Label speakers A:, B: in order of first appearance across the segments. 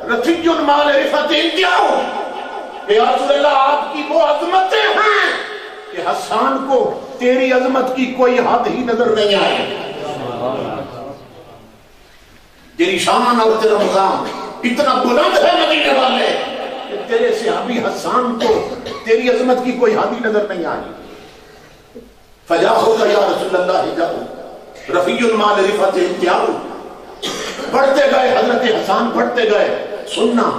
A: رفیع المعرفت انتہا کہ یا رسول اللہ آپ کی وہ عظمتیں ہیں کہ حسان کو تیری عظمت کی کوئی حد ہی نظر نہیں آئی. تیری شان اور تیرا مقام اتنا بلند ہے مدینے والے کہ تیرے صحابی حسان کو تیری عظمت کی کوئی حد ہی نظر نہیں آئی. فجاؤ یا رسول اللہ جاؤ رفیع المعرفت انتہا. پڑھتے گئے حضرت حسان پڑھتے گئے. سننا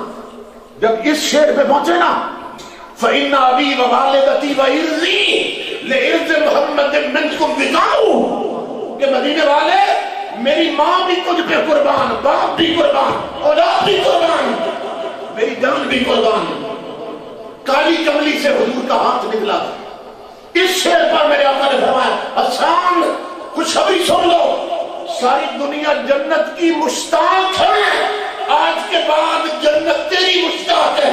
A: جب اس شعر پہ پہنچے نا فَإِنَّ أَبِي وَوَالِدَتِي وَإِرْضِي لِإِرْضِ مُحَمَّدٍ مِنْكُمْ بِقَاؤُ کہ مدینے والے میری ماں بھی تجھ پہ قربان، باپ بھی قربان، اولاد بھی قربان، میری جان بھی قربان. کالی کملی سے حضور کا ہاتھ نکلا. اس شعر پر میرے آقا نے فرمایا حسان خوشخبری سن لو، ساری دنیا جنت کی مشتاق ہے، آج کے بعد جنت تیری مشتاق ہے.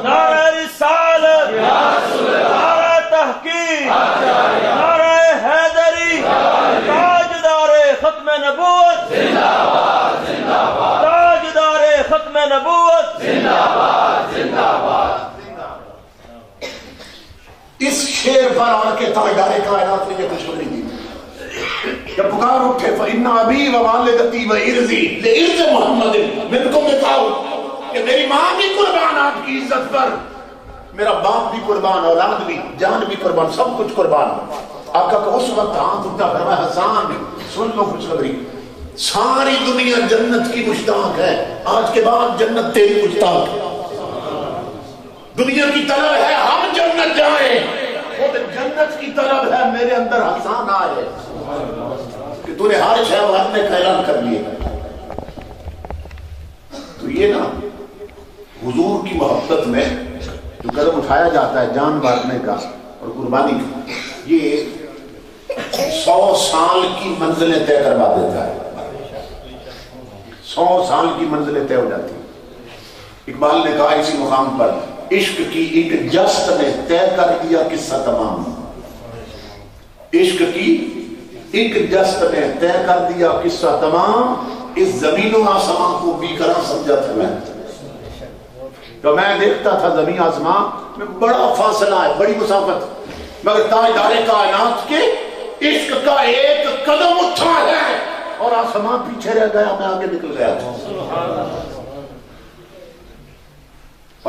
B: نعرہ رسالت، نعرہ تحقیق، نعرہ حیدری، تاجدار ختم نبوت، تاجدار ختم نبوت.
A: اس شعر پر آ کے تاجدار کائنات نے یہ خوشخبری دی. جب پکار اٹھے فَإِنَّ أَبِي وَوَالِدَتِي وَإِرْضِي لِإِرْضِ مُحَمَّدٍ مِنْكُمْ بِقَاؤُ کہ میری ماں بھی قربان آپ کی عزت پر، میرا باپ بھی قربان، اولاد بھی، جان بھی قربان، سب کچھ قربان. آقا کا اس وقت ہاتھ اٹھا فرمایا حسان سن لو خوشخبری، ساری دنیا جنت کی مشتاق ہے، آج کے بعد جنت تیری مشتاق ہے. دنیا کی طلب ہے ہم جنت جائیں، خود جنت کی طلب ہے میرے اندر حسان آئے کہ تو نے ہر شے اپنے کا اعلان کر لیے. تو یہ نا حضور کی محبت میں جو قدم اٹھایا جاتا ہے جان مارنے کا اور قربانی کا، یہ 100 سال کی منزلیں طے کروا دیتا ہے. 100 سال کی منزلیں طے ہو جاتی. اقبال نے کہا اسی مقام پر عشق کی ایک جست نے طے کر دیا قصہ تمام. عشق کی ایک جست نے طے کر دیا قصہ تمام، اس زمین و آسمان کو بھی کرا سمجھا تھا میں. تو میں دیکھتا تھا زمین آسمان میں بڑا فاصلہ ہے، بڑی مسافت، مگر تاجدار کائنات کے عشق کا ایک قدم اٹھا ہے اور آسمان پیچھے رہ گیا، میں آگے نکل گیا.